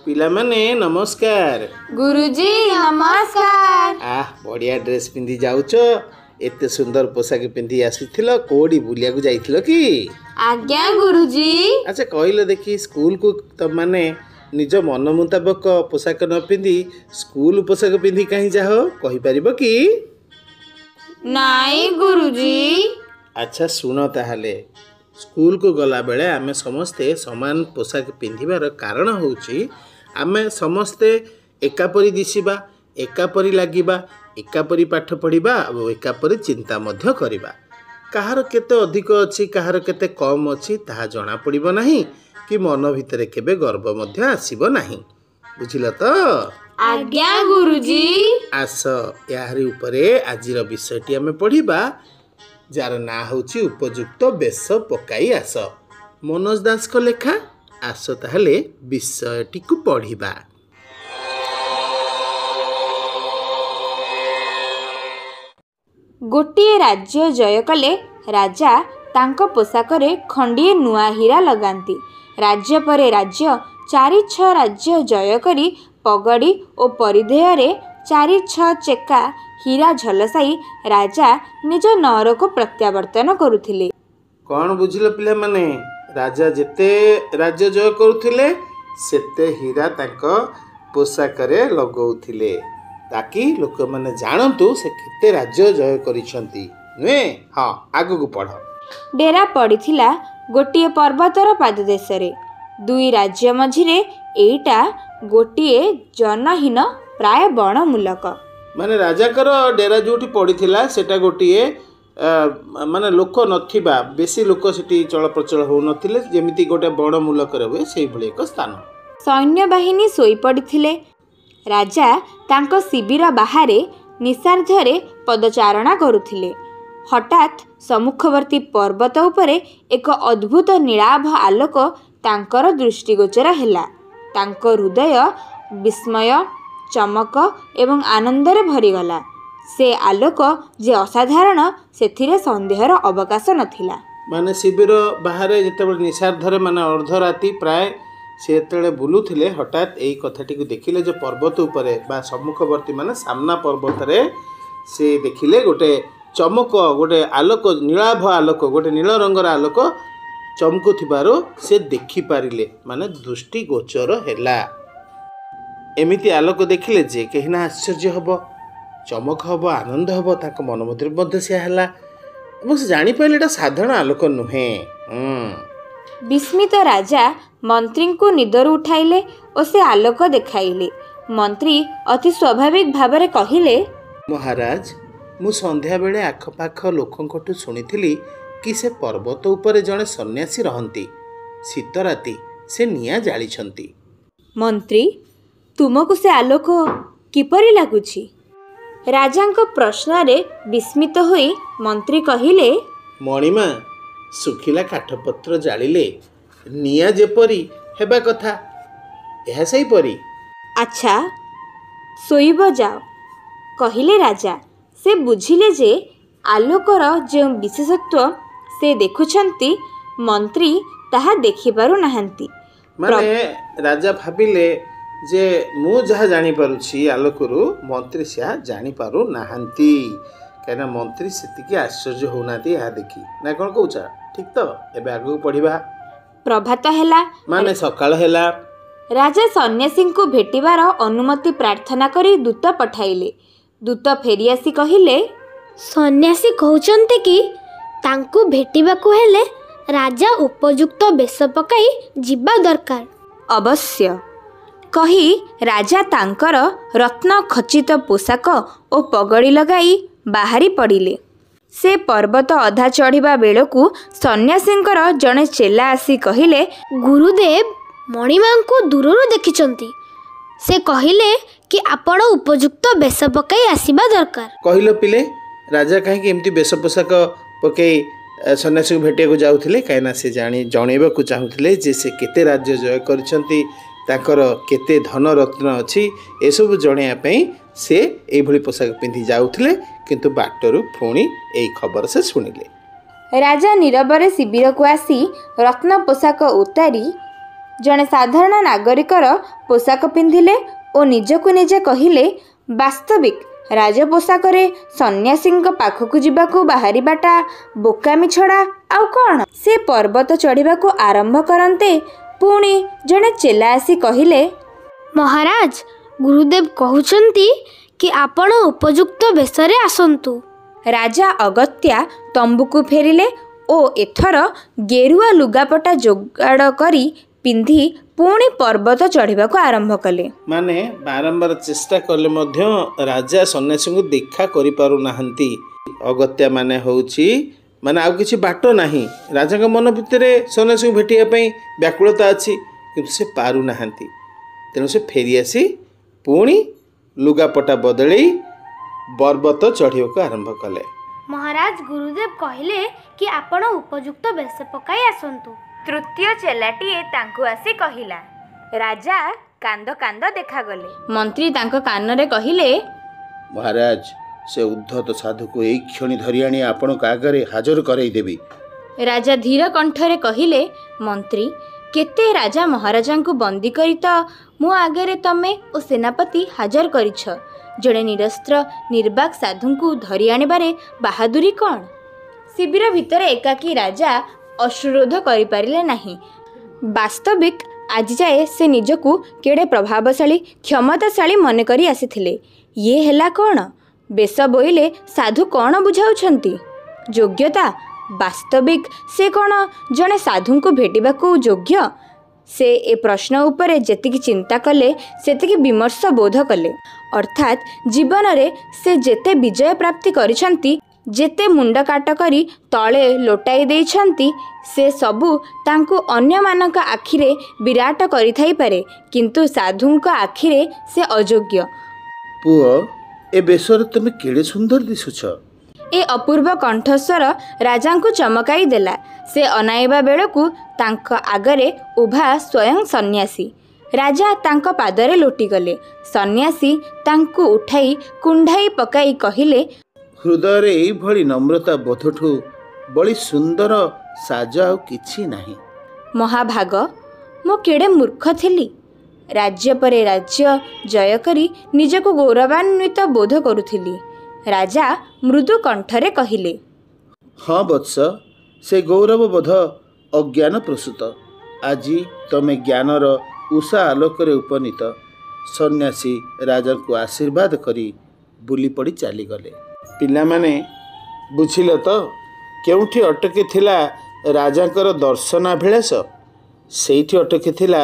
पिला माने नमस्कार। गुरुजी नमस्कार। बढ़िया ड्रेस पिंधि जाउछ, एते सुंदर पोशाक पिंधि आसीथिल, कोडी बुलिया को जाइथिल कि? आज्ञा गुरुजी। अच्छा कहले देखी, स्कूल को त माने निज मन मुताबक पोशाक न पिंधि स्कूल पोशाक पिंधि कहीं जाओ, कहि परिबो कि? नाई गुरुजी। अच्छा सुनो ताहले, स्कूल को गला बेले आमे समस्ते समान पोशाक पिंधिबार कारण होउची आमे समस्ते एकापरी दिशिबा, एकापरी लागिबा, एकापरी पाठ पढ़िबा और एकापरी चिंता मध्य करिबा। कहार केते अधिक अछि, कहार केते कम अछि ताहा जणा पड़िबो नाही कि मन भितरे केबे गर्व मध्य आसीबो नाही। बुझिल तो? आज्ञा गुरुजी। आस यारी उपरे आजिर विषयटी आमे पढ़िबा, जार ना होची उपयुक्त बेश पकाई आस। मनोज दास को लेखा। आस ताहले विषयटी को पढ़िबा। गोटिए राज्य जय कले राजा तांको पोशाकरे खंडिए नुआ हीरा लगांती। राज्य परे राज्य 4-6 राज्य जय करी पगड़ी और परिधेय 4-6 चेका हीरा झलसाई राजा निज नगर को प्रत्यावर्तन करुथिले। कौन बुझिल पिला माने? राजा जेते राज्य जय करुथिले सेते हीरा तांको पोशाकरे लगौथिले, ताकि लोक माने जानतु से केते राज्य जय करिसंती नुहे। हाँ आगु को पढ़। डेरा पड़िथिला गोटिए पर्वतर पाददेशरे, 2 राज्य मझिरे एइटा गोटिए जनहीन प्राय बणमूलक। माने राजाकर डेरा जोटी पड़िथिला सेटा गोटिए माने लोक नथिबा, बेसी लोक सेठी चल प्रचल हो नथिले, जेमिति गोटे बणमूलक हुए सेही भली एक स्थान। सैन्य बाहिनी सोई पड़िथिले। राजा तांको शिविर बाहारे निशार्धरे पदचारणा करुथिले। हठात सम्मुखवर्ती पर्वत उपरे एक अद्भुत नीलाभ आलोक तांकर दृष्टिगोचर हैला। तांको हृदय विस्मय, चमक एवं आनंदरे भरीगला। से आलोक जे असाधारण सेथिरे संदेहर अवकाश नथिला। माने शिविर बाहरे जेतेबेले निशार्धरे माने अर्धराती प्राय सेतेबेले बुलुथिले, हठात एई कथाटी को देखिले जे पर्वत उपरे बा सम्मुखवर्ती माने सामना पर्वत रे से देखिले गोटे चमक, गोटे आलोक, नीलाभ आलोक, गोटे नील रंगर आलोक चमकु थिबारो से देखि पारिले, माने दृष्टि गोचर हैला। एमिति आलोक देखिले जे केहिना आश्चर्य हबो, चमक हबो, आनंद हबो, ताको मन मध्य से हैला এবং से जानि पाइले एटा साधारण आलोक नुहे। विस्मित राजा मंत्री को निदरु उठाइले और से आलोक देखाइले। मंत्री अति स्वाभाविक भावरे कहिले, महाराज मु संध्या बेले आखपाख लोकंकठु सुनिथिली कि से पर्वत उपरे जणे सन्यासी रहंती, शीत राती से निया जालिछंती। मंत्री तुमको से आलोक किपरि लागुछि? राजांको प्रश्न रे विस्मित होई मंत्री कहिले, मणिमा सुखिला काठपत्र जालिले निया जेपरी हेबा कथा एहा सही परी। अच्छा सोइब जाओ कहिले राजा। से बुझिले जे आलोकर जो विशेषत्व से देखुछंती मंत्री ताहा देखि पारु नाहंती। माने राजा भाबिले जे मु जहा जानि पारुछि आलोकरु मंत्री से जानि पारु नाहंती, कहना मंत्री सेतिकी आश्चर्य होनाती या देखि ना। कोन कहउछा ठीक तो? एबे आगु पढिबा। प्रभात हैला माने सकाळ हैला। राजा सन्यासी को भेटिबार अनुमति प्रार्थना करी दूत पठाइले। दूत फेरियासी कहिले, सन्यासी कहउचंते कि तांकु भेटिबाकु हेले राजा उपयुक्त बेश पकाई जिबा दरकार। अवश्य कही राजा तांकर रत्न खचित पोशाक और पगड़ी लगाई बाहरी पड़िले। से पर्वत अधा चढ़िबा बेलकु सन्यासींकर जणे चेला आसी कहिले, गुरुदेव मणिमांकु दूरରୁ देखिचंती। से कहिले कि आपण उपयुक्त बेश पकाई आसीबा दरकार। कहिलो पिले राजा काहे कि एमती बेश पोशाक पकाई सन्यासी को भेटिया को जाउथिले, काहेना से जानी जणेबा को चाहुथिले जे से केते राज्य जय करछंती, ताकर केते धन रत्न अछि, एसबु जणेया पई से एई भली पोशाक पिंधि जाउथिले। किंतु बाटरू पुणी एई खबर से सुनिले। राजा नीरବରେ ଶିବିରକୁ ଆସି ରତ୍ନ ପୋଷାକ ଉତାରି ଜଣେ ସାଧାରଣ ନାଗରିକର ପୋଷାକ ପିନ୍ଧିଲେ ଓ ନିଜକୁ ନିଜେ କହିଲେ, ବାସ୍ତବିକ ରାଜ ପୋଷାକରେ ସନ୍ନ୍ୟାସୀଙ୍କ ପାଖକୁ ଯିବାକୁ ବାହାରିବାଟା ବୋକାମି ଛଡ଼ା ଆଉ କ'ଣ? ସେ ପର୍ବତ ଚଢ଼ିବାକୁ ଆରମ୍ଭ କରନ୍ତେ ପୁଣି ଜଣେ ଚେଲା ଆସି କହିଲେ, ମହାରାଜ, ଗୁରୁଦେବ କହୁଛନ୍ତି କି ଆପଣ ଉପଯୁକ୍ତ ବେଶରେ ଆସନ୍ତୁ। ରାଜା ଅଗତ୍ୟା ତମ୍ବୁକୁ ଫେରିଲେ ଓ ଏଥର ଗେରୁଆ ଲୁଗାପଟା ଯୋଗାଡ଼ କରି ପିନ୍ଧି ପୁଣି ପର୍ବତ ଚଢ଼ିବାକୁ ଆରମ୍ଭ କଲେ। ମାନେ ବାରମ୍ବାର ଚେଷ୍ଟା କଲେ ମଧ୍ୟ ରାଜା ସନ୍ନ୍ୟାସୀଙ୍କୁ ଦେଖା କରିପାରୁନାହାନ୍ତି। ଅଗତ୍ୟା ମାନେ ହେଉଛି ମାନେ ଆଉ କିଛି ବାଟ ନାହିଁ। ରାଜାଙ୍କ ମନ ଭିତରେ ସନ୍ନ୍ୟାସୀଙ୍କୁ ଭେଟିବା ପାଇଁ ବ୍ୟାକୁଳତା ଅଛି, କିନ୍ତୁ ସେ ପାରୁନାହାନ୍ତି। ତେଣୁ ସେ ଫେରିଆସି ପୁଣି ଲୁଗାପଟା ବଦଳେଇ ପର୍ବତ ଚଢ଼ିବାକୁ ଆରମ୍ଭ କଲେ। ମହାରାଜ, ଗୁରୁଦେବ କହିଲେ କି ଆପଣ ଉପଯୁକ୍ତ ବେଶ ପକାଇ ଆସନ୍ତୁ। ତୃତୀୟ ଚେଲାଟିଏ ତାଙ୍କୁ ଆସି କହିଲା। ରାଜା କାନ୍ଦ କାନ୍ଦ ଦେଖାଗଲେ। ମନ୍ତ୍ରୀ ତାଙ୍କ କାନରେ କହିଲେ, ମହାରାଜ, ସେ ଉଦ୍ଧତ ସାଧୁକୁ ଏଇ କ୍ଷଣି ଧରି ଆଣି ଆପଣଙ୍କ ଆଗରେ ହାଜର କରାଇଦେବି। ରାଜା ଧୀର କଣ୍ଠରେ କହିଲେ, ମନ୍ତ୍ରୀ, କେତେ ରାଜା ମହାରାଜାଙ୍କୁ ବନ୍ଦୀ କରି ତ ମୋ ଆଗରେ ତମେ ଓ ସେନାପତି ହାଜର କରିଛ। ଜଣେ ନିରସ୍ତ୍ର ନିର୍ବାକ ସାଧୁଙ୍କୁ ଧରି ଆଣିବାରେ ବାହାଦୁରୀ କ'ଣ? ଶିବିର ଭିତରେ ଏକାକୀ ରାଜା ଅଶ୍ରୁରୋଧ କରିପାରିଲେ ନାହିଁ। ବାସ୍ତବିକ ଆଜି ଯାଏ ସେ ନିଜକୁ କେଡ଼େ ପ୍ରଭାବଶାଳୀ, କ୍ଷମତାଶାଳୀ ମନେ କରି ଆସିଥିଲେ। ଇଏ ହେଲା କ'ଣ? ବେଶ ବୋଇଲେ ସାଧୁ କ'ଣ ବୁଝାଉଛନ୍ତି? ଯୋଗ୍ୟତା? ବାସ୍ତବିକ ସେ କ'ଣ ଜଣେ ସାଧୁଙ୍କୁ ଭେଟିବାକୁ ଯୋଗ୍ୟ? ସେ ଏ ପ୍ରଶ୍ନ ଉପରେ ଯେତିକି ଚିନ୍ତା କଲେ ସେତିକି ବିମର୍ଷ ବୋଧ କଲେ। ଅର୍ଥାତ୍ ଜୀବନରେ ସେ ଯେତେ ବିଜୟ ପ୍ରାପ୍ତି କରିଛନ୍ତି, ଯେତେ ମୁଣ୍ଡ କାଟ କରି ତଳେ ଲୋଟାଇ ଦେଇଛନ୍ତି, ସେ ସବୁ ତାଙ୍କୁ ଅନ୍ୟମାନଙ୍କ ଆଖିରେ ବିରାଟ କରିଥାଇପାରେ, କିନ୍ତୁ ସାଧୁଙ୍କ ଆଖିରେ ସେ ଅଯୋଗ୍ୟ। ପୁଅ, ଏ ବେଶରେ ତମେ କେଡ଼େ ସୁନ୍ଦର ଦିଶୁଛ। ଏ ଅପୂର୍ବ କଣ୍ଠସ୍ୱର ରାଜାଙ୍କୁ ଚମକାଇ ଦେଲା। ସେ ଅନାଇବା ବେଳକୁ ତାଙ୍କ ଆଗରେ ଉଭା ସ୍ୱୟଂ ସନ୍ନ୍ୟାସୀ। ରାଜା ତାଙ୍କ ପାଦରେ ଲୋଟିଗଲେ। ସନ୍ନ୍ୟାସୀ ତାଙ୍କୁ ଉଠାଇ କୁଣ୍ଢାଇ ପକାଇ କହିଲେ, ହୃଦୟରେ ଏଇଭଳି ନମ୍ରତା ବୋଧଠୁ ବଳି ସୁନ୍ଦର ସାଜ ଆଉ କିଛି ନାହିଁ। ମହାଭାଗ, ମୁଁ କେଡ଼େ ମୂର୍ଖ ଥିଲି। ରାଜ୍ୟ ପରେ ରାଜ୍ୟ ଜୟ କରି ନିଜକୁ ଗୌରବାନ୍ୱିତ ବୋଧ କରୁଥିଲି। ରାଜା ମୃଦୁ କଣ୍ଠରେ କହିଲେ, ହଁ ବତ୍ସ, ସେ ଗୌରବବୋଧ ଅଜ୍ଞାନ ପ୍ରସୂତ। ଆଜି ତମେ ଜ୍ଞାନର ଉଷା ଆଲୋକରେ ଉପନୀତ। ସନ୍ନ୍ୟାସୀ ରାଜାଙ୍କୁ ଆଶୀର୍ବାଦ କରି ବୁଲି ପଡ଼ି ଚାଲିଗଲେ। ପିଲାମାନେ ବୁଝିଲ ତ, କେଉଁଠି ଅଟକିଥିଲା ରାଜାଙ୍କର ଦର୍ଶନାଭିଳାଷ? ସେଇଠି ଅଟକିଥିଲା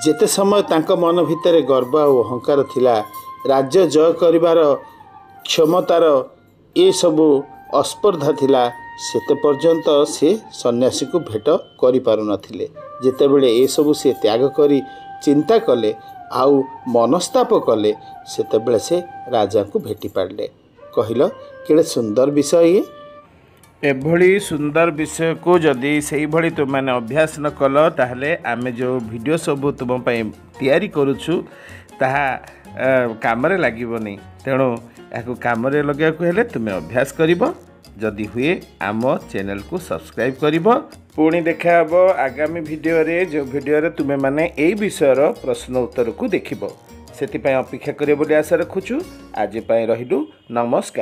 ଯେତେ ସମୟ ତାଙ୍କ ମନ ଭିତରେ ଗର୍ବ ଆଉ ଅହଙ୍କାର ଥିଲା। ରାଜ୍ୟ ଜୟ କରିବାର କ୍ଷମତାର ଏସବୁ ଅସ୍ପର୍ଦ୍ଧା ଥିଲା, ସେତେ ପର୍ଯ୍ୟନ୍ତ ସେ ସନ୍ନ୍ୟାସୀଙ୍କୁ ଭେଟ କରିପାରୁନଥିଲେ। ଯେତେବେଳେ ଏସବୁ ସେ ତ୍ୟାଗ କରି ଚିନ୍ତା କଲେ ଆଉ ମନସ୍ତାପ କଲେ, ସେତେବେଳେ ସେ ରାଜାଙ୍କୁ ଭେଟି ପାରିଲେ। କହିଲ, କେଡ଼େ ସୁନ୍ଦର ବିଷୟ ଇଏ। ଏଭଳି ସୁନ୍ଦର ବିଷୟକୁ ଯଦି ସେଇଭଳି ତୁମମାନେ ଅଭ୍ୟାସ ନ କଲ, ତାହେଲେ ଆମେ ଯେଉଁ ଭିଡ଼ିଓ ସବୁ ତୁମ ପାଇଁ ତିଆରି କରୁଛୁ ତାହା କାମରେ ଲାଗିବନି। ତେଣୁ ଏହାକୁ କାମରେ ଲଗାଇବାକୁ ହେଲେ ତୁମେ ଅଭ୍ୟାସ କରିବ। ଯଦି ହୁଏ ଆମ ଚ୍ୟାନେଲକୁ ସବସ୍କ୍ରାଇବ୍ କରିବ। ପୁଣି ଦେଖା ହେବ ଆଗାମୀ ଭିଡ଼ିଓରେ, ଯେଉଁ ଭିଡ଼ିଓରେ ତୁମେମାନେ ଏଇ ବିଷୟର ପ୍ରଶ୍ନ ଉତ୍ତରକୁ ଦେଖିବ। ସେଥିପାଇଁ ଅପେକ୍ଷା କରିବ ବୋଲି ଆଶା ରଖୁଛୁ। ଆଜି ପାଇଁ ରହିଲୁ, ନମସ୍କାର।